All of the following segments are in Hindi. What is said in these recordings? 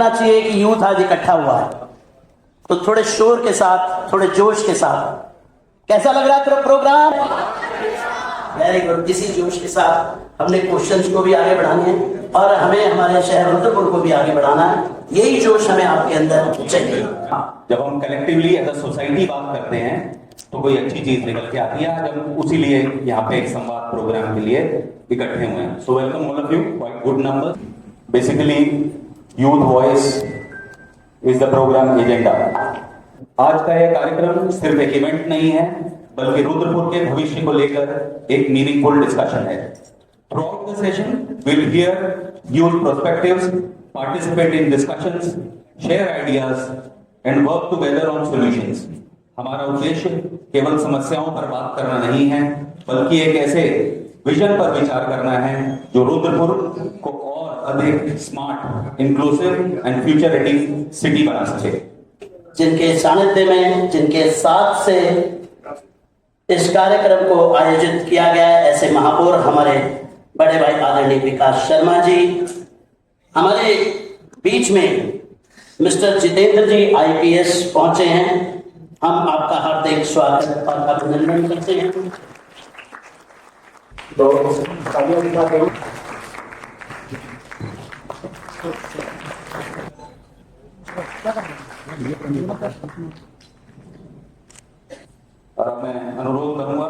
लगना चाहिए कि यूथ आज इकट्ठा हुआ है, तो थोड़े शोर के साथ, थोड़े जोश के साथ, कैसा लग रहा है प्रोग्राम? Very good. इसी जोश के साथ हमने क्वेश्चंस को भी आगे बढ़ाने हैं और हमें हमारे शहर रुद्रपुर को भी आगे बढ़ाना है। यही जोश हमें आपके अंदर चाहिए। जब हम कलेक्टिवली एज अ सोसाइटी बात करते हैं तो कोई अच्छी चीज निकल के आती है। आज हम उसी लिए यहाँ पे एक संवाद प्रोग्राम के लिए इकट्ठे हुए हैं। So welcome all of you, quite good number. Basically youth voice is the program agenda. आज का यह कार्यक्रम सिर्फ एक इवेंट नहीं है, बल्कि रुद्रपुर के भविष्य को लेकर एक मीनिंगफुल डिस्कशन है। Throughout the session we'll hear youth perspectives, participate in discussions, share ideas and work together on solutions. हमारा उद्देश्य केवल समस्याओं पर बात करना नहीं है, बल्कि एक ऐसे विजन पर विचार करना है जो रुद्रपुर को और अधिक smart, inclusive and future ready city बना सके। जिनके सानिध्य में, जिनके साथ से इस कार्यक्रम को आयोजित किया गया है, ऐसे महापौर हमारे बड़े भाई आदरणीय विकास शर्मा जी, हमारे बीच में मिस्टर जितेंद्र जी IPS पहुंचे हैं। हम आपका हार्दिक स्वागत और अभिनंदन करते हैं। तो और मैं अनुरोध करूंगा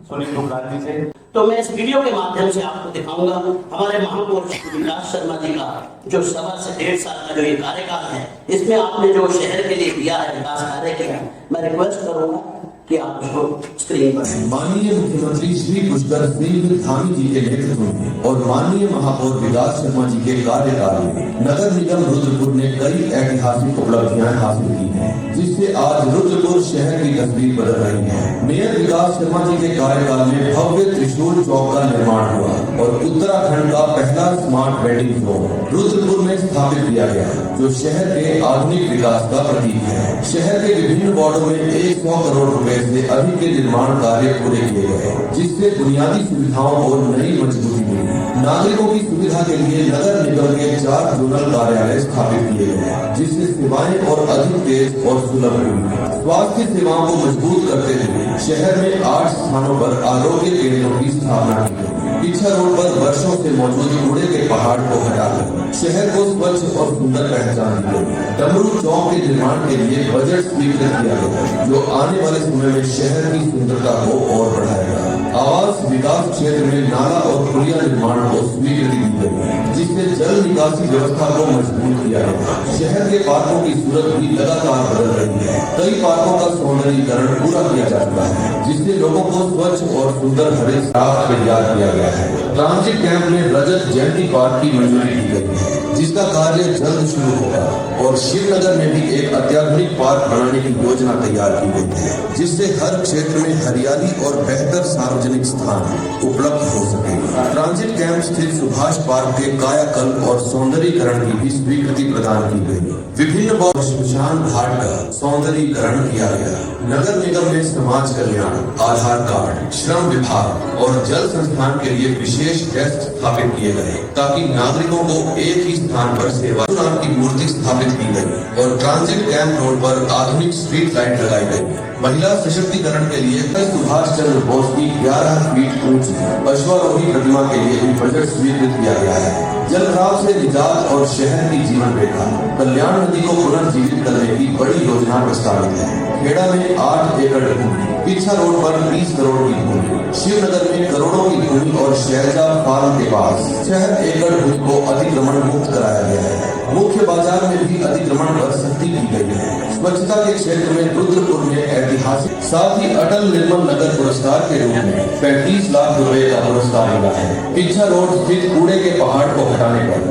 सुनील गुप्ता जी से। तो मैं इस वीडियो के माध्यम से आपको दिखाऊंगा हमारे महापौर विकास शर्मा जी का जो 1.25 से 1.5 साल का जो ये कार्यकाल है, इसमें आपने जो शहर के लिए दिया है, विकास कार्य किया, मैं रिक्वेस्ट करूंगा कि आप उसको स्क्रीन पर। माननीय मुख्यमंत्री श्री पुष्कर सिंह धामी जी के नेतृत्व में और माननीय महापौर विकास शर्मा जी के कार्यकाल में नगर निगम रुद्रपुर ने कई ऐतिहासिक उपलब्धियां हासिल की हैं, जिससे आज रुद्रपुर शहर की तस्वीर बदल रही है। मेयर विकास शर्मा जी के कार्यकाल में भव्य त्रिशूल चौक का निर्माण हुआ और उत्तराखंड का पहला स्मार्ट वेंडिंग जोन रुद्रपुर में स्थापित किया गया, जो शहर के आधुनिक विकास का प्रतीक है। शहर के विभिन्न वार्डों में 100 करोड़ रुपए से अधिक के निर्माण कार्य पूरे किए गए, जिससे बुनियादी सुविधाओं को नई मजबूती मिली। नागरिकों की सुविधा के लिए नगर निगम के 4 जोनल कार्यालय स्थापित किए गए, जिससे सेवाएं और अधिक तेज और सुलभ हुई। स्वास्थ्य सेवाओं को मजबूत करते हुए शहर में 8 स्थानों पर आरोग्य केंद्रों की स्थापना की गई। पिछा रोड पर वर्षों से मौजूद कूड़े के पहाड़ को हटाकर शहर को स्वच्छ और सुंदर पहचान दी गई। डमरू चौक के निर्माण के लिए बजट स्वीकृत किया गया, जो आने वाले समय में शहर की सुंदरता को और बढ़ाएगा। आवास विकास क्षेत्र में नाला और पुलिया निर्माण को स्वीकृति दी गई, जिससे जल निकासी व्यवस्था को मजबूत किया गया। शहर के पार्कों की सूरत भी लगातार बदल रही है। कई पार्कों का सौंदर्यीकरण पूरा किया जा चुका है, जिससे लोगों को स्वच्छ और सुंदर हरित राह तैयार किया गया है। ट्रांजिट कैंप में रजत जयंती पार्क की मंजूरी दी गई है, जिसका कार्य जल्द शुरू होगा और शिवनगर में भी एक अत्याधुनिक पार्क बनाने की योजना तैयार की गई है, जिससे हर क्षेत्र में हरियाली और बेहतर सार्वजनिक स्थान उपलब्ध हो सके। ट्रांजिट कैंप स्थित सुभाष पार्क के कायाकल्प और सौंदर्यीकरण की भी स्वीकृति प्रदान की गई। विभिन्न शमशान घाट का सौंदर्यीकरण किया गया। नगर निगम में समाज कल्याण, आधार कार्ड, श्रम विभाग और जल संस्थान के लिए विशेष डेस्क स्थापित किए गए, ताकि नागरिकों को एक ही स्थान पर सेवा नाम की मूर्ति स्थापित की गई और ट्रांजिट कैंप रोड पर आधुनिक स्ट्रीट लाइट लगाई गई। महिला सशक्तिकरण के लिए सुभाष चंद्र बोस की 11 फीट ऊंची अश्वारोही प्रतिमा के लिए भी बजट स्वीकृत किया गया है। जलभराव से निजात और शहर की जीवन रेखा कल्याण नदी को पुनर्जीवित करने की बड़ी योजना प्रस्तावित है। खेड़ा में 8 एकड़ भूमि, पिछा रोड पर 20 करोड़ की भूमि, शिवनगर में करोड़ों की भूमि और शहजा फार्म के पास 6 एकड़ भूमि को अतिक्रमण मुक्त कराया गया है। मुख्य बाजार में भी अतिक्रमण पर सख्ती की गई है। स्वच्छता के क्षेत्र में रुद्रपुर में ऐतिहासिक, साथ ही अटल निर्मल नगर पुरस्कार के रूप में 35 लाख रुपए का पुरस्कार मिला है। पिछा रोड स्थित कूड़े के पहाड़ को हटाने पर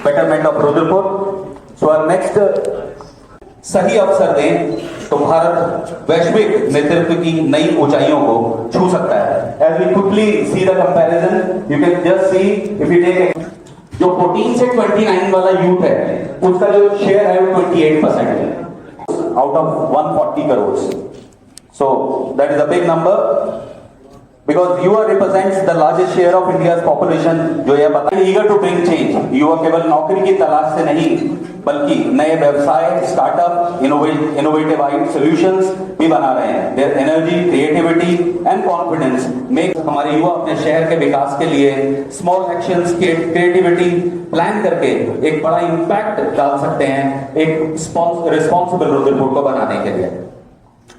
betterment of Rudrapur. So our next सही अवसर दें तो भारत वैश्विक नेतृत्व की नई ऊंचाइयों को छू सकता है। As we quickly see the comparison, you can just see if you take जो 14 से 29 वाला यूथ है, उसका जो शेयर है वो 28% है out of 140 crore. So that is a big number. Because युवा represents the largest share of India's population, जो यह पता है, eager to bring change. युवा केवल नौकरी की तलाश से नहीं, बल्कि नए व्यवसाय, स्टार्टअप, innovative solutions भी बना रहे हैं. Their energy, creativity and confidence make हमारे युवा अपने शहर के विकास के लिए small actions, creativity प्लान करके एक बड़ा इम्पैक्ट डाल सकते हैं एक रिस्पॉन्सिबल रुद्रपुर को बनाने के लिए.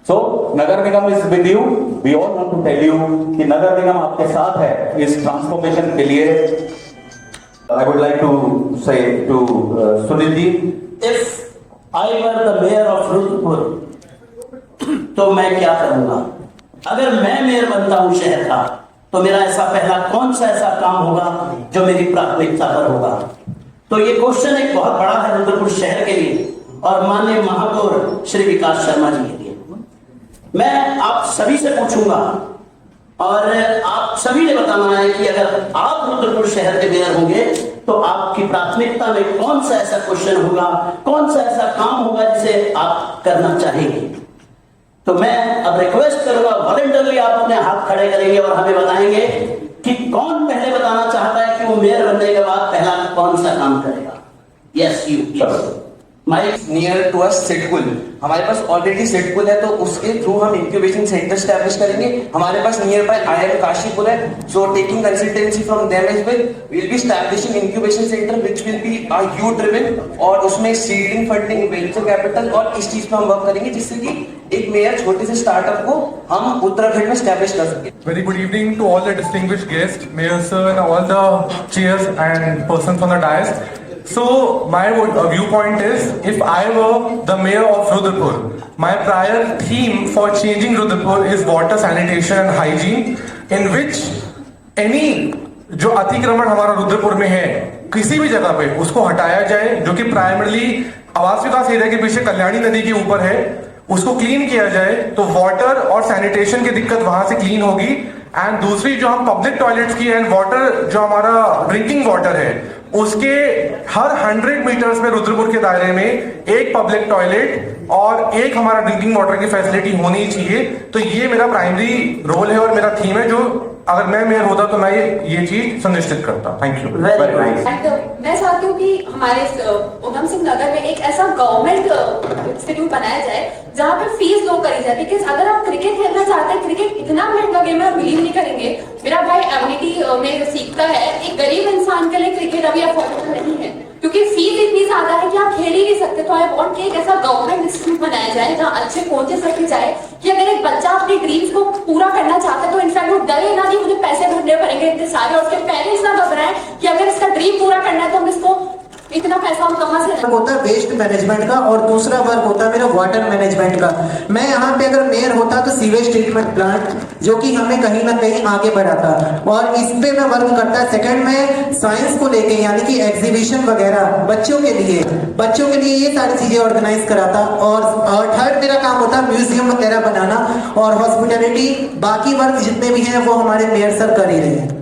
So, Nagar Nigam is with you. We all want to tell you कि नगर निगम आपके साथ है इस ट्रांसफॉर्मेशन के लिए. I would like to say to Sunil ji, if I were the mayor of Rudrapur तो मैं क्या करूंगा? अगर मैं मेयर बनता हूं शहर का तो मेरा ऐसा पहला कौन सा ऐसा काम होगा जो मेरी प्राथमिकता पर होगा? तो ये क्वेश्चन एक बहुत बड़ा है रुद्रपुर शहर के लिए और माननीय महापौर श्री विकास शर्मा जी के लिए. मैं आप सभी से पूछूंगा और आप सभी ने बताना है कि अगर आप रुद्रपुर शहर के मेयर होंगे तो आपकी प्राथमिकता में कौन सा ऐसा क्वेश्चन होगा, कौन सा ऐसा काम होगा जिसे आप करना चाहेंगे. तो मैं अब रिक्वेस्ट करूंगा, वॉलंटरली आप अपने हाथ खड़े करेंगे और हमें बताएंगे कि कौन पहले बताना चाहता है कि वो मेयर बनने के बाद पहला कौन सा काम करेगा. Yes you near to us Sidcul. हमारे पास ऑलरेडी सिडकुल है तो उसके थ्रू हम इंक्यूबेशन सेंटर स्टैब्लिश करेंगे. हमारे पास नियर बाय IIM काशीपुर है, so taking consultancy from them as well will be establishing incubation centre which will be youth driven और उसमें सीडिंग फंडिंग वेंचर कैपिटल और इस चीज पे हम वर्क करेंगे जिससे कि एक मेयर छोटे से स्टार्टअप को हम उत्तराखंड में स्टैब्लिश कर सके. Very good evening to all the distinguished guests, Mayor sir and all the chairs and persons on the dais. So my viewpoint is, if I were the mayor of Rudrapur, my prior theme for changing Rudrapur is water, sanitation and hygiene, in which any जो अतिक्रमण हमारा रुद्रपुर में है किसी भी जगह पे उसको हटाया जाए, जो कि प्राइमरली आवास विकास एरिया के पीछे कल्याणी नदी के ऊपर है, उसको क्लीन किया जाए तो वाटर और सैनिटेशन की दिक्कत वहां से क्लीन होगी. एंड दूसरी जो हम पब्लिक टॉयलेट्स की एंड वाटर जो हमारा ड्रिंकिंग वाटर है उसके हर 100 मीटर्स में रुद्रपुर के दायरे में एक पब्लिक टॉयलेट और एक हमारा ड्रिंकिंग वाटर की फैसिलिटी होनी चाहिए. तो ये मेरा प्राइमरी रोल है और मेरा थीम है जो अगर मैं मेयर होता तो मैं ये चीज सुनिश्चित करता. Thank you. Very nice. मैं चाहती हूँ कि हमारे उधम सिंह नगर में एक ऐसा गवर्नमेंट इंस्टीट्यूट बनाया जाए जहाँ पे फीस लो करी जाए. बिकॉज अगर आप क्रिकेट खेलना चाहते हैं, क्रिकेट इतना महंगा गेम है, बिलीव नहीं करेंगे. मेरा भाई एमनिटी में सीखता है, एक गरीब इंसान के लिए क्रिकेट अभी अफोर्डेबल नहीं है क्योंकि फीस इतनी ज्यादा है कि आप खेल ही नहीं सकते. तो आई वांट कि एक ऐसा गवर्नमेंट इंस्टीट्यूट बनाया जाए जहाँ अच्छे कोचेस रखे जाए कि अगर एक बच्चा अपने ड्रीम्स को पूरा करना चाहता है तो इनफैक्ट वो डरे ना कि मुझे पैसे भरने पड़ेंगे इतने सारे, और उसके पेरेंट्स ना घबराएं कि अगर इसका ड्रीम पूरा करना है तो हम इसको इतना पैसा हम कहाँ से वर्क होता है वेस्ट मैनेजमेंट का और दूसरा वर्क होता है मेरा वाटर मैनेजमेंट का. मैं यहाँ पे अगर मेयर होता तो सीवेज ट्रीटमेंट प्लांट जो कि हमें कहीं ना कहीं आगे बढ़ाता और इस पे मैं वर्क करता. सेकंड में साइंस को लेके यानी कि एग्जीबिशन वगैरह बच्चों के लिए ये सारी चीजें ऑर्गेनाइज कराता. और थर्ड मेरा काम होता है म्यूजियम वगैरह बनाना और हॉस्पिटलिटी. बाकी वर्क जितने भी हैं वो हमारे मेयर सर कर ही रहे हैं.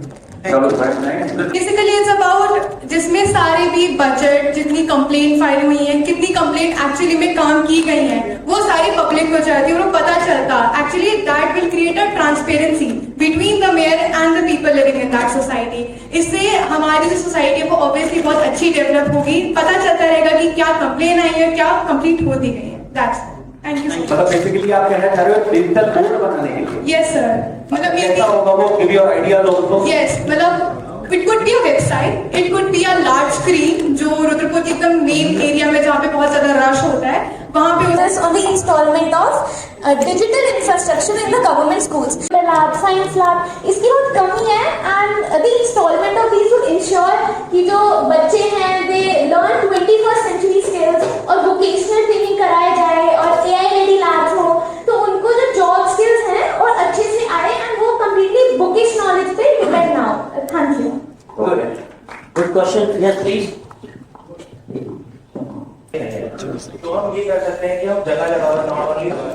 बेसिकली इट्स अबाउट जिसमें सारे भी बजट जितनी कंप्लेंट फाइल हुई है, कितनी कंप्लेंट एक्चुअली में काम की गई है, वो सारी पब्लिक को जाती है और पता चलता. Actually that will create a transparency between the mayor and the people living in that society. इससे हमारी जो सोसाइटी है वो ऑब्वियसली बहुत अच्छी डेवलप होगी. पता चलता रहेगा कि क्या कंप्लेन आई है, क्या कंप्लीट होती गई है. That's thank you. मतलब बेसिकली आप कहना चाह रहे हो डिजिटल बोर्ड बनाने के लिए? Yes sir. मतलब ये कैसा होगा वो? Give your ideas also. Yes, मतलब it could be a website, it could be a large screen जो रुद्रपुर के एकदम मेन एरिया में जहाँ पे बहुत ज्यादा रश होता है वहाँ पे on the installment of digital infrastructure in the government schools. The lab, science lab, इसकी बहुत कमी है and the installment of these would ensure कि जो बच्चे हैं they learn 21st century skills और vocational training कराया जाए और AI ready labs हो तो उनको जो job skills हैं और अच्छे से आए and वो completely bookish knowledge पे depend ना हो. Thank you. Good question. Yes, please. तो हम ये कर सकते हैं कि हम जगह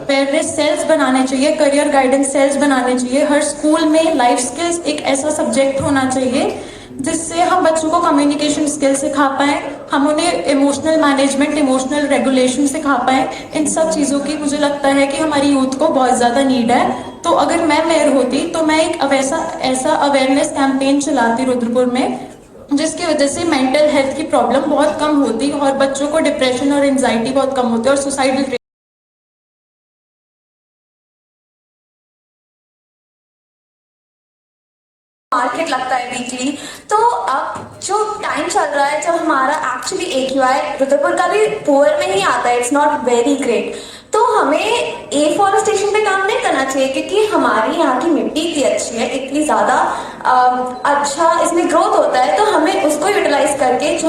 अवेयरनेस सेल्स बनाने चाहिए, करियर गाइडेंस सेल्स बनाने चाहिए. हर स्कूल में लाइफ स्किल्स एक ऐसा सब्जेक्ट होना चाहिए जिससे हम बच्चों को कम्युनिकेशन स्किल सिखा पाएं, हम उन्हें इमोशनल मैनेजमेंट, इमोशनल रेगुलेशन सिखा पाएं. इन सब चीज़ों की मुझे लगता है कि हमारी यूथ को बहुत ज़्यादा नीड है तो अगर मैं मेयर होती तो मैं एक ऐसा अवेयरनेस कैंपेन चलाती रुद्रपुर में, जिसकी वजह से मेंटल हेल्थ की प्रॉब्लम बहुत कम होती और बच्चों को डिप्रेशन और एंजाइटी बहुत कम होती और सुसाइडल मार्केट लगता है वीकली। तो अब जो टाइम चल रहा है जब हमारा एक्चुअली AQI रुद्रपुर का भी पुअर में ही आता है, इट्स नॉट वेरी ग्रेट, तो हमें एफॉरेस्टेशन पे काम नहीं करना चाहिए क्योंकि हमारी यहाँ की मिट्टी इतनी अच्छी है, इतनी ज्यादा अच्छा इसमें ग्रोथ होता है, तो हमें उसको यूटिलाइज करके जो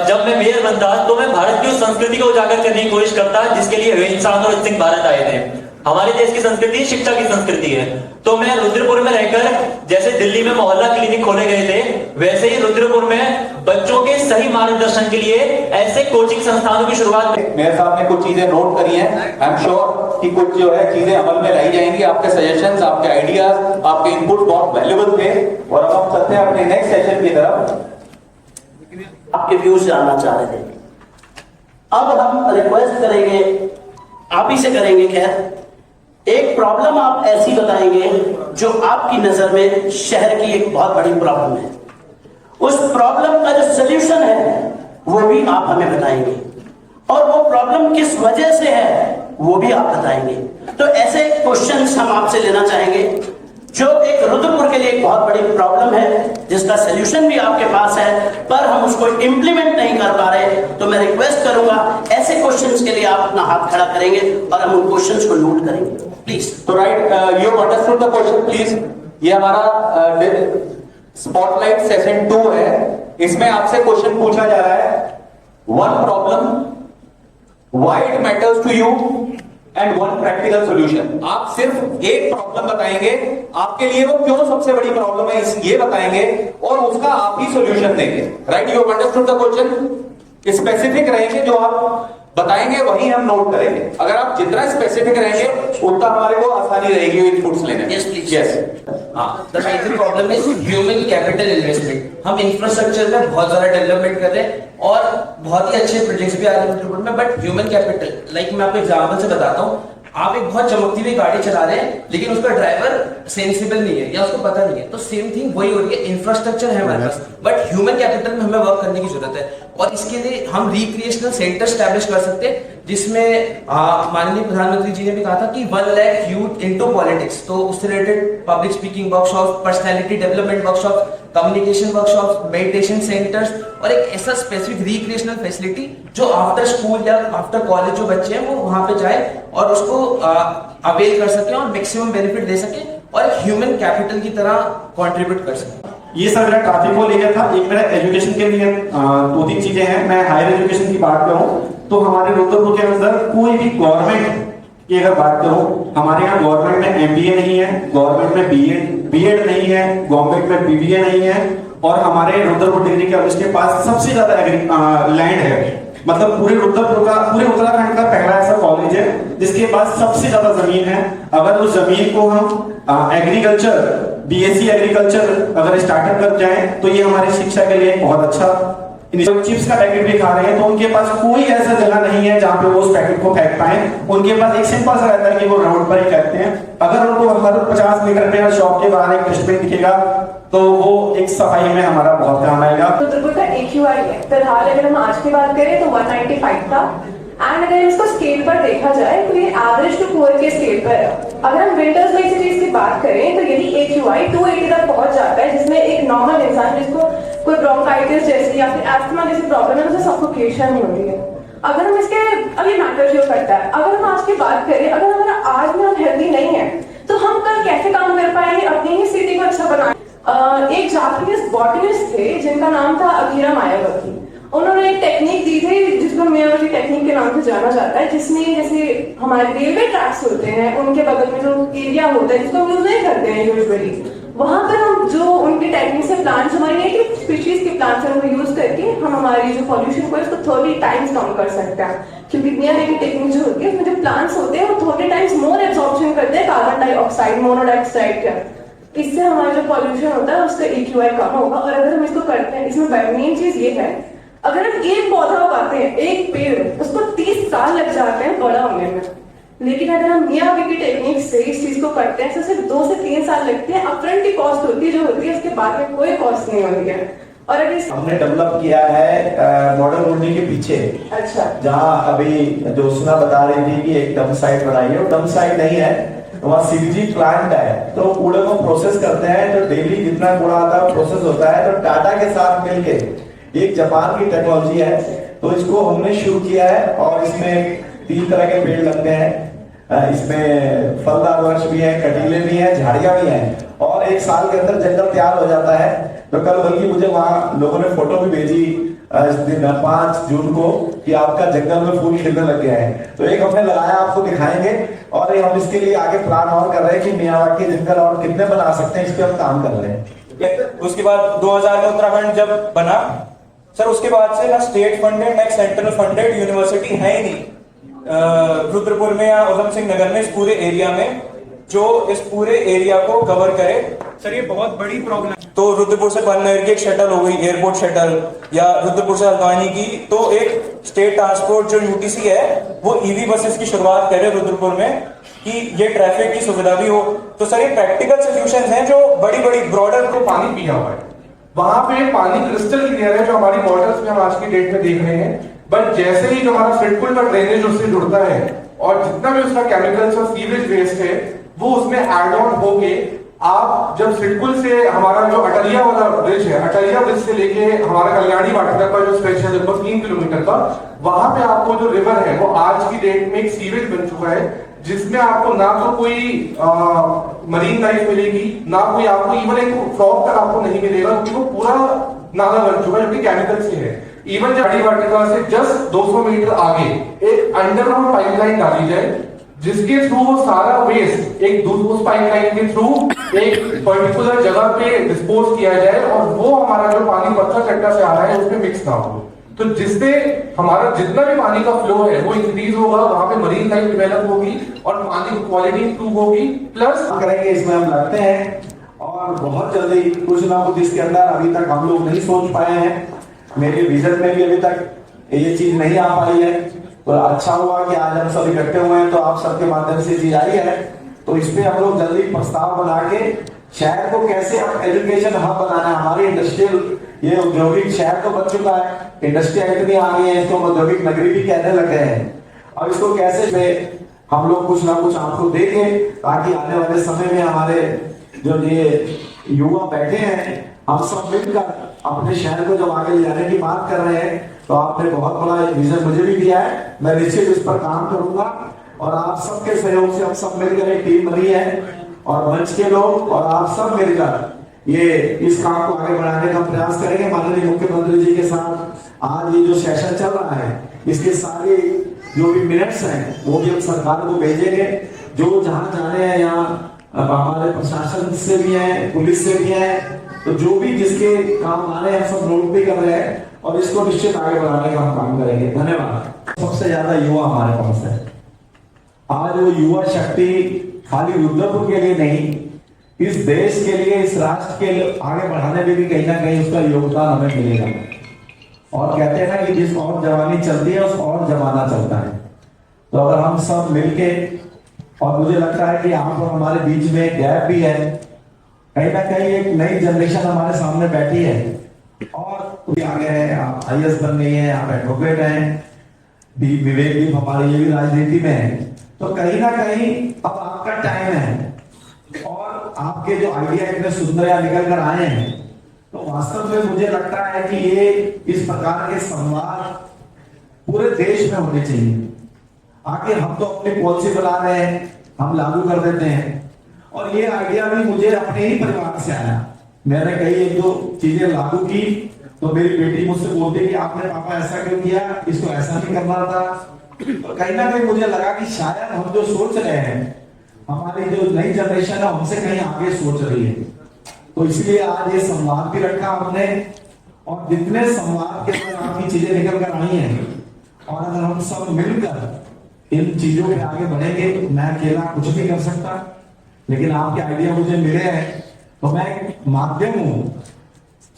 जब मैं मेयर बनता तो मैं भारत की उस संस्कृति को उजागर करने की कोशिश करता जिसके लिए हिंदुस्तान और सिंह भारत आए थे। हमारे देश की संस्कृति शिक्षा की संस्कृति है। तो मैं रुद्रपुर में रहकर, जैसे दिल्ली में मोहल्ला क्लिनिक खोले गए थे, वैसे ही रुद्रपुर में बच्चों के सही मार्गदर्शन के लिए ऐसे कोचिंग संस्थानों की शुरुआत। मेयर साहब ने कुछ चीजें नोट करी हैं, आई एम श्योर कि कुछ जो है चीजें अमल में लाई जाएंगी। आपके सजेशंस, आपके आइडियाज, आपके इनपुट बहुत वैल्यूएबल थे। और अब हम चलते हैं अपने नेक्स्ट सेशन की तरफ। आपके व्यूज जानना चाह रहे थे। अब हम रिक्वेस्ट करेंगे, आप ही से करेंगे, खैर एक प्रॉब्लम आप ऐसी बताएंगे जो आपकी नजर में शहर की एक बहुत बड़ी प्रॉब्लम है। उस प्रॉब्लम का जो सलूशन है वो भी आप हमें बताएंगे, और वो प्रॉब्लम किस वजह से है वो भी आप बताएंगे। तो ऐसे क्वेश्चंस हम आपसे लेना चाहेंगे जो एक रुद्रपुर के लिए एक बहुत बड़ी प्रॉब्लम है, जिसका सलूशन भी आपके पास है, पर हम उसको इम्प्लीमेंट नहीं कर पा रहे। तो मैं रिक्वेस्ट करूंगा ऐसे क्वेश्चंस के लिए आप अपना हाथ खड़ा करेंगे और हम उन क्वेश्चंस को नोट करेंगे, प्लीज। तो right, you understood the question please. ये हमारा स्पॉटलाइट सेशन 2 है। इसमें आपसे क्वेश्चन पूछा जा रहा है, one problem, why it matters to you and one practical solution. आप सिर्फ एक प्रॉब्लम बताएंगे, आपके लिए वो क्यों सबसे बड़ी प्रॉब्लम है ये बताएंगे, और उसका आप ही सॉल्यूशन देंगे। Right, you understood the question. Specific रहेंगे, जो आप बताएंगे वही हम नोट करेंगे। अगर आप जितना स्पेसिफिक रहेंगे उतना हमारे को आसानी रहेगी इनपुट्स लेने में। Yes please. Yes. The major problem is human capital investment. हम इंफ्रास्ट्रक्चर में बहुत ज्यादा डेवलपमेंट कर रहे हैं और बहुत ही अच्छे प्रोजेक्ट्स भी आ रहे हैं रुद्रपुर में, बट ह्यूमन कैपिटल, लाइक मैं आपको एग्जांपल से बताता हूँ। आप एक बहुत चमकती हुई गाड़ी चला रहे हैं लेकिन उसका ड्राइवर सेंसिबल नहीं है या उसको पता नहीं है, तो सेम थिंग वही हो रही है। इंफ्रास्ट्रक्चर है हमारे पास, बट ह्यूमन कैपिटल में हमें वर्क करने की जरूरत है, और इसके लिए हम रिक्रिएशनल सेंटर स्टैब्लिश कर सकते हैं, जिसमें माननीय प्रधानमंत्री जी ने भी कहा था कि 1 लाख यूथ इनटू पॉलिटिक्स। तो उससे related public speaking workshop, personality development workshop, communication workshop, meditation centres, और एक ऐसा स्पेसिफिक रिक्रिएशनल फैसिलिटी जो आफ्टर स्कूल या आफ्टर कॉलेज जो बच्चे हैं वो वहां पे जाए और उसको अवेल कर सके और मैक्सिमम बेनिफिट दे सके और एक ह्यूमन कैपिटल की तरह कंट्रीब्यूट कर सके। ये सब मेरा ट्रैफिक को लेकर था। एक मेरा एजुकेशन के लिए 2-3 चीजें हैं। मैं हायर एजुकेशन की बात करूं तो हमारे रुद्रपुर के अंदर कोई भी गवर्नमेंट की अगर बात करूं, हमारे यहाँ गवर्नमेंट में MBA नहीं है, गवर्नमेंट में बीएड नहीं है, गवर्नमेंट में BBA नहीं है, और हमारे रुद्रपुर डिग्री कॉलेज के पास सबसे ज्यादा लैंड है। मतलब पूरे रुद्रपुर का, पूरे उत्तराखंड का पहला ऐसा कॉलेज है जिसके पास सबसे ज्यादा जमीन है। अगर उस जमीन को हम एग्रीकल्चर, BSc एग्रीकल्चर अगर स्टार्टअप कर जाए तो ये हमारी शिक्षा के लिए बहुत अच्छा। चिप्स का पैकेट भी खा रहे हैं तो उनके पास कोई ऐसा जगह नहीं है जहां पे वो उस पैकेट को फेंक पाए। उनके पास एक सिंपल सा रहता है कि वो रोड पर ही फेंकते हैं। अगर उनको हर 50 मीटर में शॉप के बाहर एक डस्टबिन दिखेगा तो वो एक सफाई में हमारा बहुत काम आएगा। रुद्रपुर का AQI है फिलहाल, अगर हम आज की बात करें तो 195 था, एंड अगर इसको स्केल पर देखा जाए तो ये एवरेज टू पुअर के स्केल पर है। अगर हम विंटर्स में इसी चीज की बात करें तो यही AQI 280 तक पहुंच जाता है, जिसमें एक नॉर्मल इंसान जिसको कोई ब्रोंकाइटिस जैसी या फिर एस्थमा जैसी प्रॉब्लम है उसे सफोकेशन होती है। अगर हम इसके, अब ये मैटर जो करता है, अगर हम आज की बात करें, अगर हमारा आज में हम हेल्दी नहीं है तो हम कल कैसे काम कर पाएंगे अपनी ही सिटी को अच्छा बनाए। एक जापानीज बॉटनिस्ट थे जिनका नाम था अकीरा मायावती। उन्होंने एक टेक्निक दी थी जिसको मियावाकी टेक्निक के नाम से जाना जाता है, जिसमें जैसे हमारे रेलवे ट्रैक्स होते हैं उनके बगल में जो एरिया होता है जिसको हम यूज नहीं करते हैं यूजुअली, वहां पर हम जो उनकी टेक्निक से प्लांट्स, हमारी एक स्पीशीज के प्लांट्स हैं उनको यूज करके हम हमारी जो पॉल्यूशन को है उसको 30 टाइम्स कम कर सकते हैं। क्योंकि मियावाकी टेक्निक जो होती है उसमें जो प्लांट्स होते हैं वो 30 टाइम्स मोर एब्जॉर्प्शन करते हैं कार्बन डाइऑक्साइड, मोनोऑक्साइड का। इससे हमारा जो पॉल्यूशन होता है उसका AQI कम होगा। और अगर हम इसको करते हैं, इसमें मेन चीज ये है, अगर हम एक पौधा उगाते हैं, एक पेड़, उसको 30 साल लग जाते हैं बड़ा होने में। लेकिन अगर हम मियावाकी की टेक्निक से इस चीज को करते हैं तो सिर्फ 2 से 3 साल लगते हैं। अपफ्रंट की कॉस्ट होती है जो होती है, उसके बाद में कोई कॉस्ट नहीं होती है। और अगर हमने डेवलप किया है मॉडर्न मुंडी के पीछे, अच्छा, जहाँ अभी ज्योत्सना बता रही थी कि एक डंप साइट बनाई है, वो डंप साइट नहीं है, वहाँ सीवीजी प्लांट है। तो कूड़े को प्रोसेस करते हैं, जो डेली जितना कूड़ा आता है प्रोसेस होता है। तो टाटा के साथ मिलके एक जापान की टेक्नोलॉजी है, तो इसको हमने शुरू किया है। और इसमें 3 तरह के पेड़ लगते हैं, इसमें फलदार वृक्ष भी है, कटीले भी हैं, झाड़ियां भी हैं, और 1 साल के अंदर जंगल तैयार हो जाता है। तो कल बल्कि मुझे वहाँ लोगों ने फोटो भी भेजी इस दिन 5 जून को कि आपका जंगल में फूल खिलने लग गया है। तो एक हमने लगाया, आपको दिखाएंगे। और हम इसके लिए आगे प्लान और कर रहे हैं कि मियावाकी जंगल और कितने बना सकते हैं, इस पे हम काम कर रहे हैं। उसके बाद 2000 में उत्तराखंड जब बना सर, उसके बाद से ना स्टेट फंडेड ना सेंट्रल फंडेड यूनिवर्सिटी है ही नहीं रुद्रपुर में या उधम सिंह नगर में, इस पूरे एरिया में, जो इस पूरे एरिया को कवर करे। सर ये बहुत बड़ी प्रॉब्लम। तो रुद्रपुर से बननेर की एक शटल हो गई, एयरपोर्ट शटल, या रुद्रपुर से हल्द्वानी की, तो एक स्टेट ट्रांसपोर्ट जो यूटीसी है वो ईवी बसेस की शुरुआत करे रुद्रपुर में, कि ये ट्रैफिक की सुविधा भी हो। तो सर ये प्रैक्टिकल सोल्यूशंस हैं जो बड़ी बड़ी ब्रॉडर को पानी पिया हुआ है, वहां पे पानी क्रिस्टल क्लियर है, जो हमारी बॉटल्स में हम आज की डेट में देख रहे हैं। बट जैसे ही जो हमारा सिडकुल का ड्रेनेज उससे जुड़ता है और जितना भी उसका केमिकल्स और सीवेज वेस्ट है वो उसमें एड ऑन होके, आप जब सिडकुल से हमारा जो अटलिया वाला ब्रिज है, अटलिया ब्रिज से लेके हमारा कल्याणी वाटिका का जो स्ट्रेच है लगभग 3 किलोमीटर का, वहां पे आपको जो रिवर है वो आज की डेट में एक सीवेज बन चुका है, जिसमें आपको ना तो कोई मरीन लाइफ मिलेगी, ना कोई आपको इवन एक फ्रॉग तक आपको नहीं मिलेगा, क्योंकि वो पूरा नाला बन चुका है जो कि केमिकल से है। इवन कल्याणी वाटिका से जस्ट 200 मीटर आगे एक अंडरग्राउंड पाइपलाइन डाली जाए, जिसके थ्रू वो सारा वेस्ट एक दूसरी पाइपलाइन के थ्रू एक पर्टिकुलर जगह पे डिस्पोज किया जाए, और वो हमारा जो पानी पत्थर चट्टा से आ रहा है उसमें मिक्स ना हो। तो जिससे हमारा जितना भी पानी का फ्लो है वो इंक्रीज होगा, वहां पे मरीन लाइफ डेवलप होगी और पानी की क्वालिटी इंप्रूव होगी। प्लस करेंगे, इसमें हम लगते हैं, और बहुत जल्दी कुछ ना कुछ इसके अंदर अभी तक हम लोग नहीं सोच पाए हैं। मेरे विजन में भी अभी तक ये चीज नहीं आ पाई है। तो अच्छा हुआ कि आज हम सब इकट्ठे हुए हैं, तो आप सबके माध्यम से चीज आई है। तो इस पे हम लोग जल्दी प्रस्ताव बना के शहर को कैसे हम एजुकेशन हब बनाना है। हमारी इंडस्ट्रियल ये औद्योगिक शहर तो बन चुका है, इंडस्ट्री इतनी आ गई है, इसको औद्योगिक नगरी भी कहने लगे हैं। और इसको कैसे हम लोग कुछ ना कुछ आपको देंगे, ताकि आने वाले समय में हमारे जो ये युवा बैठे हैं, हम सब मिलकर अपने शहर को जब आगे ले जाने की बात कर रहे हैं, तो आपने बहुत बड़ा विजन मुझे भी दिया है। मैं निश्चित इस पर काम करूंगा, और आप सबके सहयोग से हम सब मिलकर एक टीम बनी है, और मंच के लोग और आप सब मिलकर ये इस काम को आगे बढ़ाने का प्रयास करेंगे। माननीय मुख्यमंत्री जी के साथ आज ये जो सेशन चल रहा है, इसके सारे जो भी मिनट्स हैं वो भी हम सरकार को भेजेंगे। जो जहाँ जाने हैं, यहाँ हमारे प्रशासन से भी है, पुलिस से भी है, तो जो भी जिसके काम आने हैं सब नोट भी कर रहे हैं, और इसको निश्चित आगे बढ़ाने का हम काम करेंगे। धन्यवाद। सबसे ज्यादा युवा हमारे पास है। आज वो युवा शक्ति खाली रुद्रपुर के लिए नहीं, इस देश के लिए, इस राष्ट्र के लिए आगे बढ़ाने में भी कहीं ना कहीं उसका योगदान हमें मिलेगा। और कहते हैं ना कि जिस और जवानी चलती है उस और जमाना चलता है। तो अगर हम सब मिलके, और मुझे लगता है कि आप और हमारे बीच में एक गैप भी है, कहीं ना कहीं एक नई जनरेशन हमारे सामने बैठी है, और आगे है, आप IAS बन गई हैं, आप एडवोकेट हैं, विवेक भी हमारे ये भी राजनीति में है। तो कहीं ना कहीं अब आपका टाइम है, और आपके जो आइडिया इतने सुंदर निकल कर आए हैं, तो वास्तव में मुझे लगता है कि ये इस प्रकार के संवाद पूरे देश में होने चाहिए। आखिर हम तो अपनी पॉलिसी बना रहे हैं, हम लागू कर देते हैं, और ये आइडिया भी मुझे अपने ही परिवार से आया। मैंने कई 1-2 चीजें लागू की, तो मेरी बेटी मुझसे बोलती कि आपने पापा ऐसा क्यों किया, इसको ऐसा नहीं करना था। तो कहीं ना कहीं मुझे लगा कि शायद हम जो सोच रहे हैं, हमारी जो नई जनरेशन है हमसे कहीं आगे सोच रही है। तो इसलिए आज ये संवाद भी रखा हमने, और जितने संवाद के अंदर आपकी चीजें निकल कर आई हैं, और अगर हम सब मिलकर इन चीजों के आगे बढ़ेंगे, मैं अकेला कुछ नहीं कर सकता, लेकिन आपके आइडिया मुझे मिले हैं, तो मैं एक माध्यम हूँ।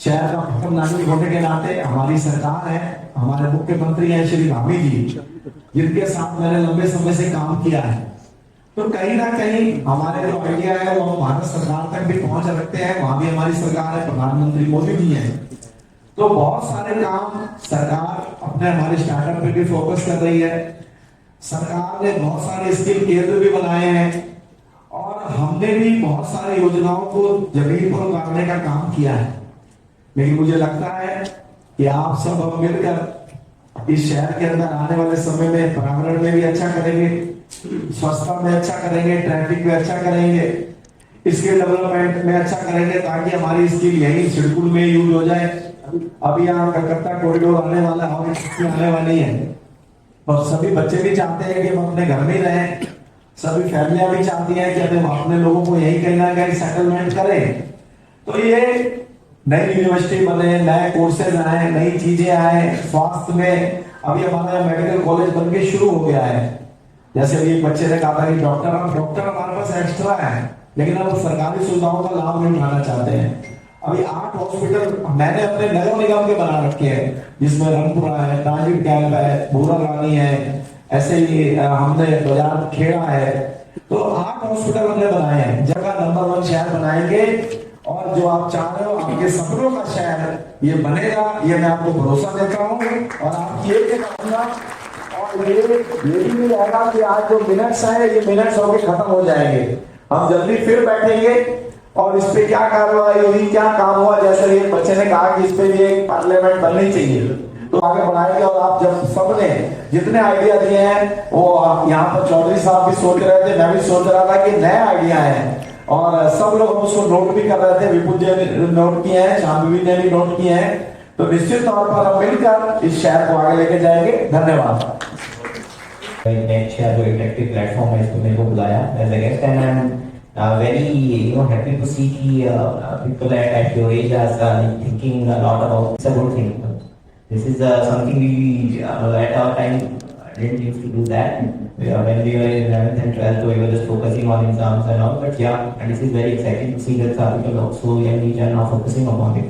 शहर का प्रथम नागरिक होने के नाते हमारी सरकार है, हमारे मुख्यमंत्री हैं श्री धामी जी, जिनके साथ मैंने लंबे समय से काम किया है, तो कहीं ना कहीं हमारे जो आइडिया है वो हम भारत सरकार तक भी पहुंच रखते हैं, वहां भी हमारी सरकार है, प्रधानमंत्री मोदी भी है। तो बहुत सारे काम सरकार अपने हमारे स्टार्टअप पे भी फोकस कर रही है। सरकार ने बहुत सारे स्किल केंद्र भी बनाए हैं और हमने भी बहुत सारी योजनाओं को जमीन पर उतारने का काम किया है। लेकिन मुझे लगता है कि आप सब हम मिलकर इस शहर के अंदर आने वाले समय में पर्यावरण में भी अच्छा करेंगे, स्वच्छता में अच्छा करेंगे, ट्रैफिक में अच्छा करेंगे, स्किल डेवलपमेंट में अच्छा करेंगे, ताकि हमारी स्किल यही सिडकुल में यूज हो जाए। अभी यहाँ कलकत्ता कॉरिडोर आने वाला है और आने वाली है और सभी बच्चे भी चाहते हैं कि हम अपने घर में ही रहें, सभी फैमिलियां भी चाहती हैं कि हम अपने लोगों को यही कहीं ना कहीं सेटलमेंट करें। तो ये नई यूनिवर्सिटी बने, नए कोर्सेज आए, नई चीजें आए, स्वास्थ्य में अभी हमारा मेडिकल कॉलेज बन के शुरू हो गया है। जैसे अभी एक बच्चे ने कहा था कि डॉक्टर हमारे पास एक्स्ट्रा है, लेकिन अब सरकारी सुविधाओं का लाभ नहीं उठाना चाहते हैं। अभी 8 हॉस्पिटल मैंने अपने नगर निगम के बना रखे हैं, जिसमें रंगपुरा है, ट्रांजिट कैंप है, भूरा रानी है, ऐसे ही हमने बाजार खेड़ा है। तो 8 हॉस्पिटल हमने बनाए हैं। जगह नंबर 1 शहर बनाएंगे और जो आप चाह रहे हो आपके सपनों का शहर ये बनेगा, ये मैं आपको भरोसा देता हूँ। और आप ये कहूंगा और ये भी नहीं रहेगा कि आज जो मिनट्स है ये मिनट्स होके खत्म हो जाएंगे। हम जल्दी फिर बैठेंगे और इस पे क्या कार्रवाई हुई, क्या काम हुआ, जैसे एक बच्चे ने कहा कि इस पे भी एक पार्लियामेंट बननी चाहिए, तो आगे बढ़ाएंगे। और आप जब सबने जितने आइडिया दिए हैं वो यहाँ पर चौधरी साहब भी सोच रहे थे, मैं भी सोच रहा था कि नए आइडिया हैं और सब लोग उसको नोट भी कर रहे थे। विपुल जी ने नोट किए हैं, शांभवी ने भी नोट किए हैं। तो निश्चित तौर पर हम मिलकर इस शहर को आगे लेके जाएंगे। धन्यवाद। जो इंटरेक्टिव प्लेटफॉर्म है इसको मेरे को बुलाया as a guest and very happy to see people at your age as thinking a lot about. It's a good thing. This is something we at our time didn't used to do that. When we were in 11th and 12th, we were just focusing on exams and all. But yeah, and this is very exciting to see that people also young age are now focusing upon it.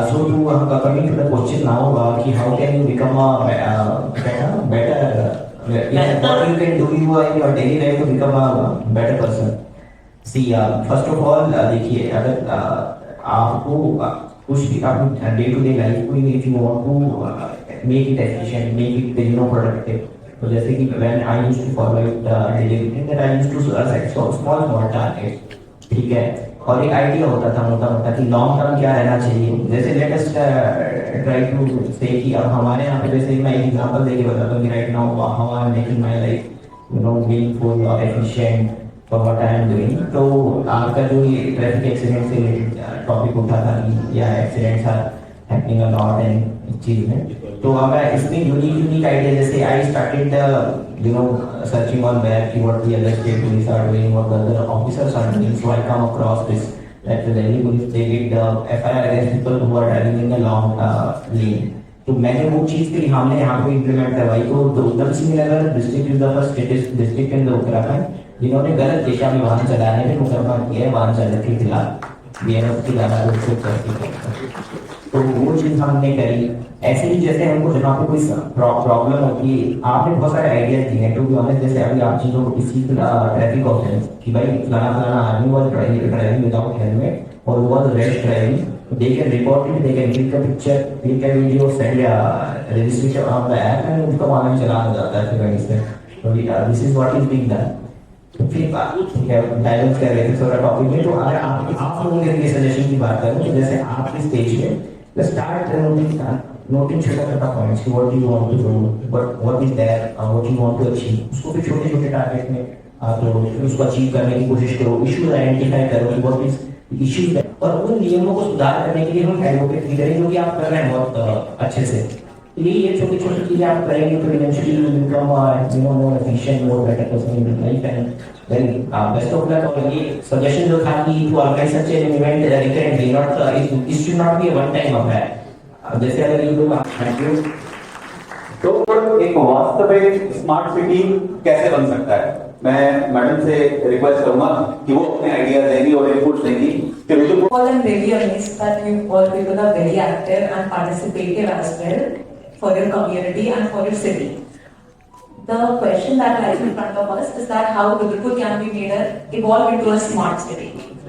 So to coming to the question now, how can you become a better what you can do in your daily life to become a better person? See, first of all, देखिए अगर आपको कुछ भी अपनी डे टू डे लाइफ को if you want to make it efficient, make it productive, तो जैसे कि when I used to follow it daily routine, that I used to set small targets, ठीक है, और एक आइडिया होता था मोटा कि लॉन्ग टर्म क्या रहना चाहिए। जैसे लेटेस्ट ट्राई टू से कि अब हमारे यहाँ पे जैसे मैं एक एग्जांपल देके बताता हूँ कि right now how I am making my life meaningful और efficient for what I am doing. तो आपका जो ये ट्रैफिक एक्सीडेंट से टॉपिक उठा था या accidents are happening a lot and इस चीज में, तो हमें इसमें यूनिक आइडिया जैसे I started searching on where कि what the other state police are doing, what the other officers are doing. So I came across this that the Delhi police they did FIR against people who are driving in the long lane. तो मैंने वो चीज के लिए हमने यहाँ पे इम्प्लीमेंट करवाई। तो Udham Singh Nagar district is the first district in the Uttarakhand जिन्होंने गलत दिशा में वाहन चलाने में मुकदमा किया है वाहन चालक के खिलाफ BNF की धारा 234। तो वो चीज हमने करी। ऐसे ही जैसे हमको जहाँ पे कोई प्रॉब्लम होती है, आपने बहुत सारे आइडियाज दिए हैं। टू बी ऑनेस्ट, जैसे अभी आप चीजों को किसी ट्रैफिक ऑफेंस कि भाई फलाना आदमी वाज ड्राइविंग विदाउट हेलमेट और was rash driving, they can report it, they can click a picture, click a video, send a registration on the app and उनका वाहन चलाना जाता है फिर वहीं से। तो this is what is being done। फिर डायलॉग कर रहे थे थोड़ा टॉपिक में, तो अगर आप लोगों के लिए सजेशन की बात करें तो जैसे आप इस स्टेज में स्टार्ट नोटिंग छोटा पॉइंट्स कि what you want to do, what is there, what you want to achieve, उसको फिर छोटे टारगेट में आप लोग उसको अचीव करने की कोशिश करो। इश्यूज आइडेंटिफाई करो कि व्हाट इज इश्यूज, और उन नियमों को सुधार करने के लिए हम एडवोकेट भी करें जो कि आप कर रहे हैं बहुत अच्छे से। ये छोटी चीजें आप करेंगे तो eventually you will become more efficient, more better person in life and very best of luck. और ये सजेशन जो था कि to organise such an event recurrently, not it should not be a one time affair. जैसे अगर ये लोग तो एक वास्तविक स्मार्ट सिटी कैसे बन सकता है, मैं मैडम से रिक्वेस्ट करूंगा कि वो अपने आइडियाज देंगी और इनपुट्स देंगी। All I'm really amazed that you all people are very active and participative as well for your community and for your city. The question that lies in front of us is that how Rudrapur can be evolve into a smart city.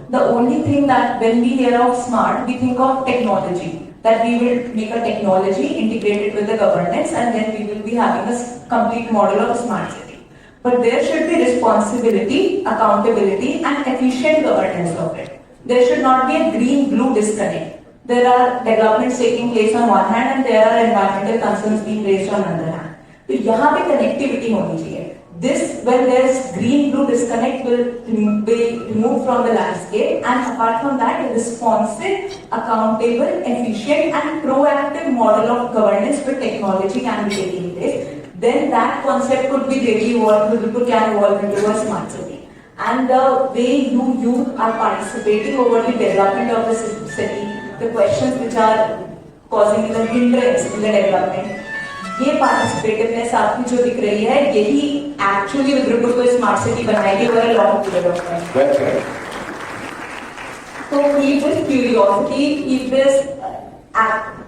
The only thing that when we hear of smart, we think of technology. That we will make a technology integrated with the governance, and then we will be having a complete model of a smart city. But there should be responsibility, accountability, and efficient governance of it. There should not be a green-blue disconnect. There are developments taking place on one hand, and there are environmental concerns being raised on the other hand. तो यहाँ पे connectivity होनी चाहिए. This, when there is green-blue disconnect, will be removed from the landscape, and apart from that, a responsive, accountable, efficient, and proactive model of governance with technology can be taking place. Then that concept could be really what Rudrapur can evolve into a smart city. And the way you youth are participating over the development of the city, the questions which are causing the hindrance in the development, ये पार्टिसिपेटिवनेस आपकी जो दिख रही है, यही एक्चुअली रुद्रपुर को स्मार्ट सिटी बनाएगी over a long period of time. So keep this curiosity,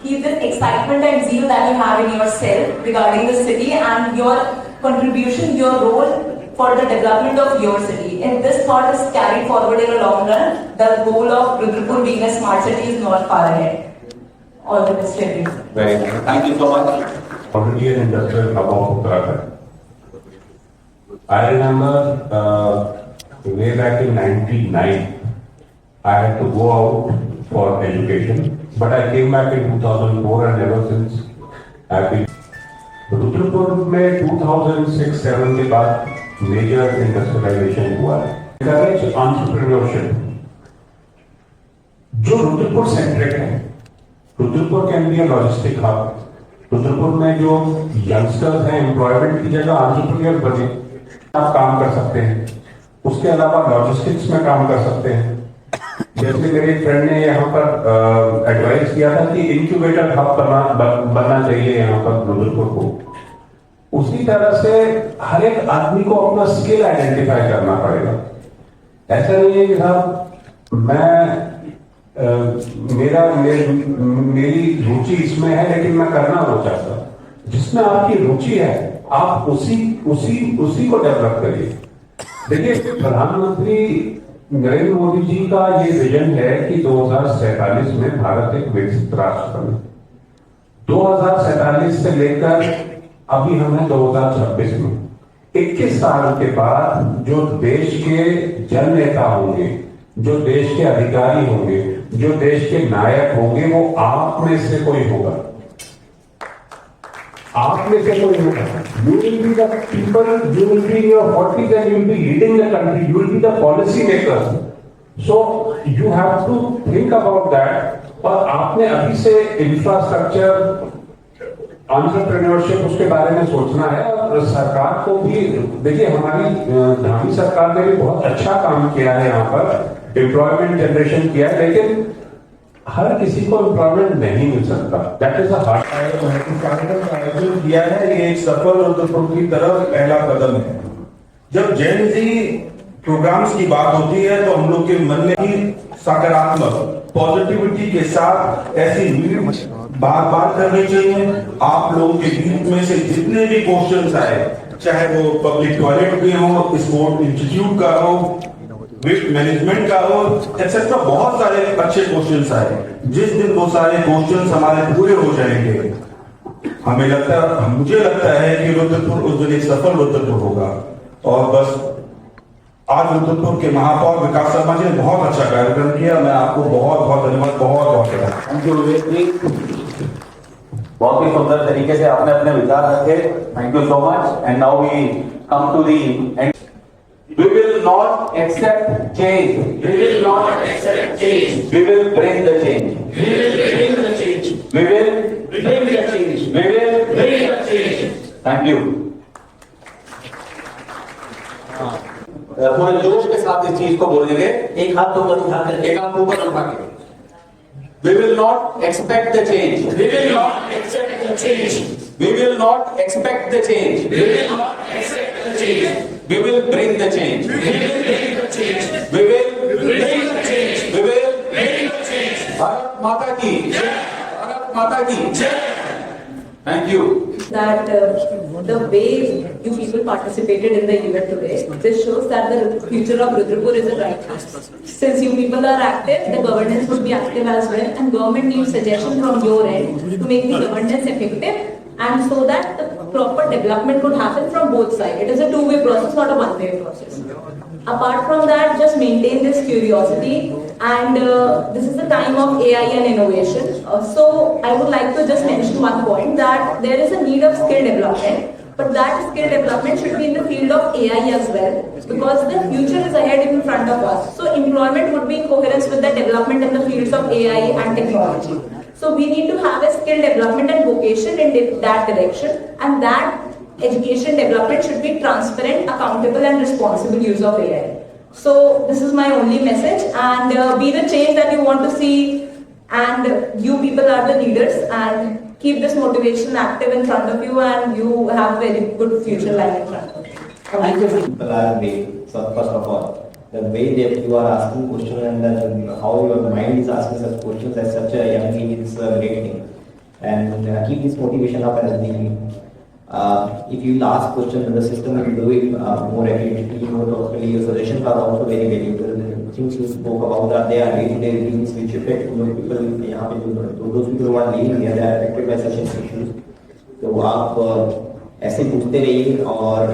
keep this excitement and zeal that you have in yourself regarding the city and your contribution, your role for the development of your city. If this thought is carried forward in a long run, the goal of Rudrapur being a smart city is not far ahead. All the best to everyone. Very nice. Thank you so much. Already an industrial hub of Uttarakhand. I remember way back in 1999, I had to go out for education, but I came back in 2004 and ever since I've been. Rudrapur में 2006-07 के बाद मेजर इंडस्ट्रियलाइजेशन हुआ है. Encourage entrepreneurship. जो रुद्रपुर सेंट्रिक है, Rudrapur can be a logistic hub. Rudrapur में जो यंगस्टर्स हैं, एम्प्लॉयमेंट की जगह एंटरप्रेन्योर बने, आप काम कर सकते हैं. उसके अलावा लॉजिस्टिक्स में काम कर सकते हैं. जैसे मेरे फ्रेंड ने यहाँ पर एडवाइस किया था कि इंक्यूबेटर हब बनना चाहिए यहाँ पर रुद्रपुर को. उसी तरह से हर एक आदमी को अपना स्किल आइडेंटिफाई करना पड़ेगा. ऐसा नहीं है कि साहब मेरी रुचि इसमें है लेकिन मैं करना वो चाहता. जिसमें आपकी रुचि है आप उसी को डेवलप करिए. देखिए, प्रधानमंत्री नरेंद्र मोदी जी का ये विजन है कि 2047 में भारत एक विकसित राष्ट्र बने. 2047 से लेकर अभी हम हैं 2026 में. 21 साल के बाद जो देश के जन नेता होंगे, जो देश के अधिकारी होंगे, जो देश के नायक होंगे, वो आप में से कोई होगा. आप में से कोई होगा. You will be the people, you will be in your 40s and you will be leading the country, you will be the policy makers. So you have to think about that. और आपने अभी से इंफ्रास्ट्रक्चर, एंटरप्रेन्योरशिप उसके बारे में सोचना है. और सरकार को भी देखिए, हमारी धामी सरकार ने भी बहुत अच्छा काम किया है, यहाँ पर एम्प्लॉयमेंट जनरेशन किया है, लेकिन हर किसी को एम्प्लॉयमेंट नहीं मिल सकता. दैट इज अ हार्ड कार्यक्रम का आयोजन किया है. ये एक सफल रुद्रपुर की तरफ पहला कदम है. जब जेन जी प्रोग्राम्स की बात होती है तो हम लोग के मन में ही सकारात्मक पॉजिटिविटी के साथ ऐसी मीट बार करनी चाहिए. आप लोगों के बीच में से जितने भी क्वेश्चंस आए, चाहे वो पब्लिक टॉयलेट के हो, स्पोर्ट इंस्टीट्यूट का हो, वेस्ट मैनेजमेंट का हो, एक्सेट्रा, बहुत सारे अच्छे क्वेश्चंस आए. जिस दिन वो सारे क्वेश्चंस हमारे पूरे हो जाएंगे, मुझे लगता है कि रुद्रपुर उस दिन एक सफल रुद्रपुर होगा. और बस आज रुद्रपुर के महापौर विकास शर्मा जी ने बहुत अच्छा कार्यक्रम किया. मैं आपको बहुत धन्यवाद, बहुत थैंक यू विवेक जी. बहुत ही सुंदर तरीके से आपने अपने विचार रखे. Thank you so much. And now we come to the end. We will not accept change. We will not accept change. We will bring the change. We will bring the change. We will bring the change. We will bring the change. Thank you. पूरे जोश के साथ इस चीज को बोलेंगे. एक हाथ ऊपर उठा कर, एक हाथ ऊपर उठा के. We will not expect the change. We will not accept the change. We will not expect the change. We will not accept the change. We will bring the change. We will bring the change. We will bring the change. We will bring the change. Bharat माता की जय. भारत माता की जय. Thank you. That the way you people participated in the event today, this shows that the future of Rudrapur is a bright place. Since you people are active, the governance would be active as well, and government needs suggestion from your end to make the governance effective, and so that the proper development could happen from both sides. It is a two-way process, not a one-way process. Apart from that, just maintain this curiosity, and this is the time of AI and innovation. So I would like to just mention one point, that there is a need of skill development, but that skill development should be in the field of AI as well, because the future is ahead in front of us. So employment would be in coherence with the development in the fields of AI and technology. So we need to have a skill development and vocation in that direction, and that education development should be transparent, accountable and responsible use of AI. So this is my only message, and be the change that you want to see, and you people are the leaders, and keep this motivation active in front of you, and you have very good future lying in front of you. Thank you. People are great. So first of all, the way that you are asking questions and how your mind is asking such questions at such a young age is a great thing. And keep this motivation up as the if you ask questions, then the system will do it more accurately, more thoughtfully. Your suggestions are also very valuable. The things you spoke about that they are day-to-day things which affect those people. Those people who are living here, they are affected by such issues. तो आप ऐसे पूछते रहिए और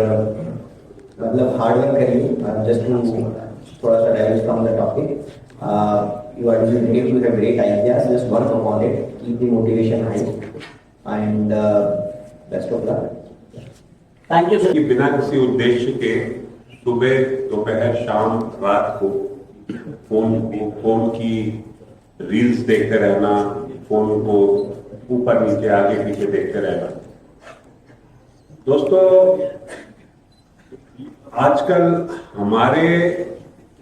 मतलब हार्ड वर्क करिए. जस्ट टू थोड़ा सा divert from the topic. You are doing great. You have great ideas. Just work upon it. Keep the motivation high and best of luck. Thank you, sir. कि बिना किसी उद्देश्य के सुबह दोपहर शाम रात को फोन की रील्स देखते रहना, फोन को ऊपर नीचे आगे पीछे देखते रहना. दोस्तों, आजकल हमारे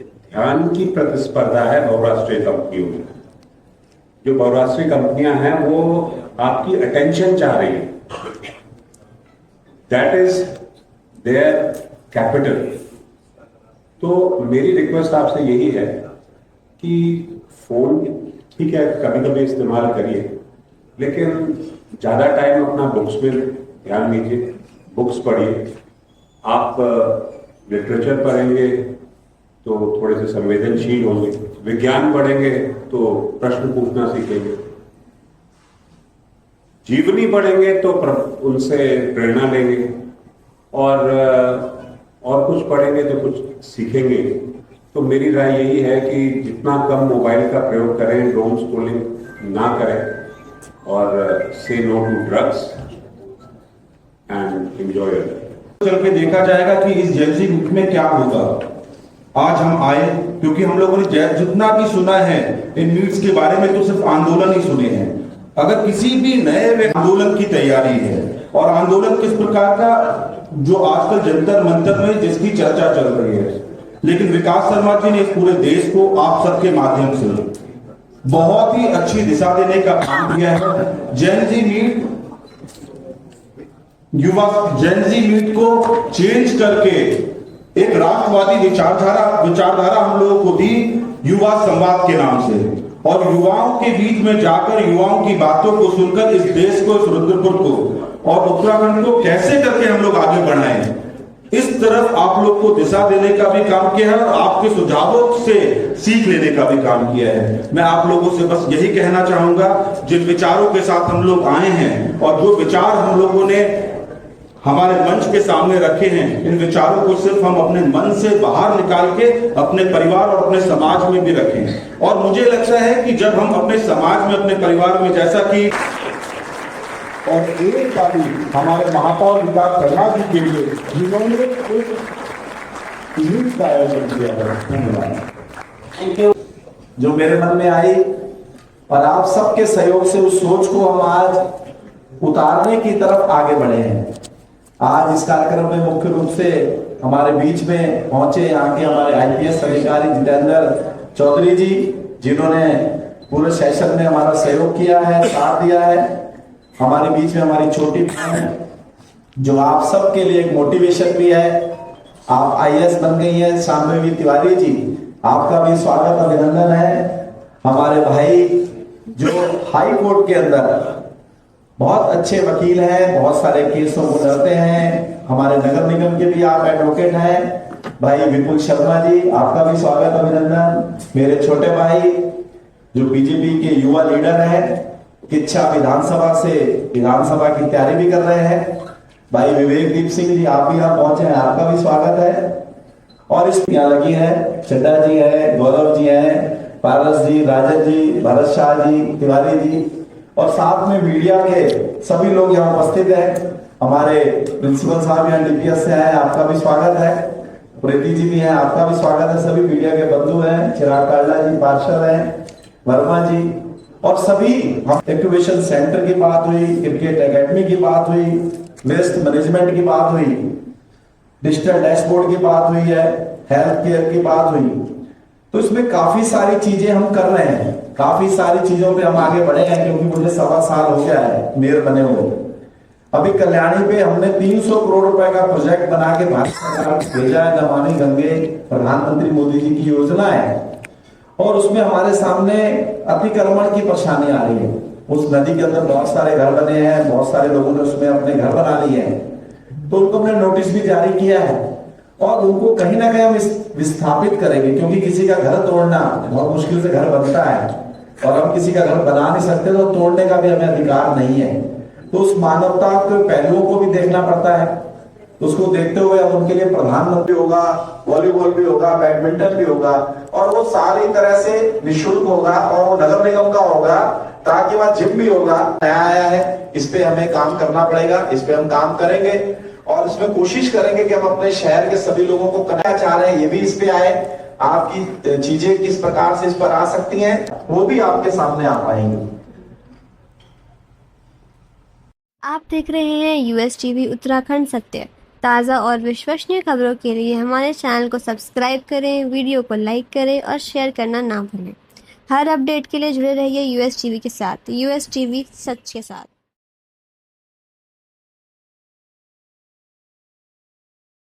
ध्यान की प्रतिस्पर्धा है बहुराष्ट्रीय कंपनियों में. जो बहुराष्ट्रीय कंपनियां हैं वो आपकी अटेंशन चाह रही है. That is their capital. तो मेरी रिक्वेस्ट आपसे यही है कि फोन ठीक है कभी कभी इस्तेमाल करिए, लेकिन ज्यादा टाइम अपना बुक्स में ध्यान दीजिए. बुक्स पढ़िए. आप लिटरेचर पढ़ेंगे तो थोड़े से संवेदनशील होंगे. विज्ञान पढ़ेंगे तो प्रश्न पूछना सीखेंगे. जीवनी पढ़ेंगे तो उनसे प्रेरणा लेंगे, और कुछ पढ़ेंगे तो कुछ सीखेंगे. तो मेरी राय यही है कि जितना कम मोबाइल का प्रयोग करें, डोम स्क्रोलिंग ना करें, और say no to drugs and enjoy your life. चल के देखा जाएगा कि इस जेंजी युग में क्या होगा. आज हम आए क्योंकि हम लोगों ने जितना भी सुना है इन नीड्स के बारे में तो सिर्फ आंदोलन ही सुने हैं. अगर किसी भी नए आंदोलन की तैयारी है, और आंदोलन किस प्रकार का, जो आजकल जंतर मंतर में जिसकी चर्चा चल रही है, लेकिन विकास शर्मा जी ने इस पूरे देश को आप सबके माध्यम से बहुत ही अच्छी दिशा देने का काम किया है. जेनजी नीड युवा जेनजी नीड को चेंज करके एक राष्ट्रवादी विचारधारा हम लोगों को दी युवा संवाद के नाम से, और युवाओं के बीच में जाकर युवाओं की बातों को सुनकर इस देश को, इस रुद्रपुर को और उत्तराखंड को कैसे करके हम लोग आगे बढ़ाएं, इस तरफ आप लोग को दिशा देने का भी काम किया है, और आपके सुझावों से सीख लेने का भी काम किया है. मैं आप लोगों से बस यही कहना चाहूंगा, जिन विचारों के साथ हम लोग आए हैं और जो विचार हम लोगों ने हमारे मंच के सामने रखे हैं, इन विचारों को सिर्फ हम अपने मन से बाहर निकाल के अपने परिवार और अपने समाज में भी रखें. और मुझे लगता है कि जब हम अपने समाज में, अपने परिवार में, जैसा कि और एक ताली हमारे महापौर विकास शर्मा जी के लिए जिन्होंने एक मीट का आयोजन किया है. Thank you. जो मेरे मन में आई और आप सबके सहयोग से उस सोच को हम आज उतारने की तरफ आगे बढ़े हैं. आज इस कार्यक्रम में मुख्य रूप से हमारे बीच में पहुंचे यहाँ के हमारे आईपीएस अधिकारी जितेंद्र चौधरी जी, जिन्होंने पूरे सेशन में हमारा सहयोग किया है, साथ दिया है. हमारे बीच में हमारी छोटी बहन जो आप सबके लिए एक मोटिवेशन भी है. आप आईएएस बन गई हैं, शांभवी तिवारी जी, आपका भी स्वागत अभिनंदन है. हमारे भाई जो हाई कोर्ट के अंदर बहुत अच्छे वकील हैं, बहुत सारे केसों को लड़ते हैं। हमारे नगर निगम के भी आप एडवोकेट हैं। भाई विपुल शर्मा जी, आपका भी स्वागत, अभिनंदन। मेरे छोटे भाई जो बीजेपी के युवा लीडर हैं, किच्छा विधानसभा से विधानसभा की तैयारी भी कर रहे हैं। भाई विवेक दीप सिंह जी, आप भी यहाँ पहुंचे हैं, आपका भी स्वागत है। और इस यहाँ लगी है, चड्डा जी है, गौरव जी हैं, पारस जी, राजन जी, भरत शाह जी, तिवारी जी, और साथ में मीडिया के सभी लोग यहाँ उपस्थित हैं। हमारे प्रिंसिपल साहब यहाँ डीपीएस से आए, आपका भी स्वागत है। प्रीति जी भी हैं, आपका भी स्वागत है। सभी मीडिया के बंधु हैं, चिराग काला जी पार्षद हैं, वर्मा जी, और सभी। एक्टिवेशन सेंटर की बात हुई, क्रिकेट एकेडमी की बात हुई, वेस्ट मैनेजमेंट की बात हुई, डिजिटल डैशबोर्ड की बात हुई है, हेल्थ केयर की बात हुई। तो इसमें काफी सारी चीजें हम कर रहे हैं, काफी सारी चीजों पे हम आगे बढ़े हैं, क्योंकि मुझे 1.25 साल हो गया है मेयर बने हुए। अभी कल्याणी पे हमने 300 करोड़ रुपए का प्रोजेक्ट बना के भारत सरकार को भेजा है। नमामि गंगे प्रधानमंत्री मोदी जी की योजना है, और उसमें हमारे सामने अतिक्रमण की परेशानी आ रही है। उस नदी के अंदर बहुत सारे घर बने हैं, बहुत सारे लोगों ने उसमें अपने घर बना लिए हैं, तो उनको हमने नोटिस भी जारी किया है, और उनको कहीं ना कहीं हम विस्थापित करेंगे, क्योंकि किसी का घर तोड़ना बहुत मुश्किल से घर बनता है, और हम किसी का घर बना नहीं सकते, तो तोड़ने का भी हमें अधिकार नहीं है। तो उस मानवता के पहलुओं को भी देखना पड़ता है। तो उसको देखते हुए अब उनके लिए प्रधानमंत्री होगा, वॉलीबॉल भी होगा, बैडमिंटन भी होगा, और वो सारी तरह से निःशुल्क होगा, और वो नगर निगम का होगा, ताकि वहां जिम भी होगा। नया आया है, इस पे हमें काम करना पड़ेगा, इस पे हम काम करेंगे, और इसमें कोशिश करेंगे कि हम अपने शहर के सभी लोगों को करना चाह रहे हैं, ये भी इस पे आए। आपकी चीजें किस प्रकार से इस पर आ सकती हैं, वो भी आपके सामने आ पाएंगी। आप देख रहे हैं यूएस टीवी उत्तराखंड सत्य। ताज़ा और विश्वसनीय खबरों के लिए हमारे चैनल को सब्सक्राइब करें, वीडियो को लाइक करें और शेयर करना ना भूलें। हर अपडेट के लिए जुड़े रहिए यूएस टीवी के साथ। यूएस टीवी सच के साथ।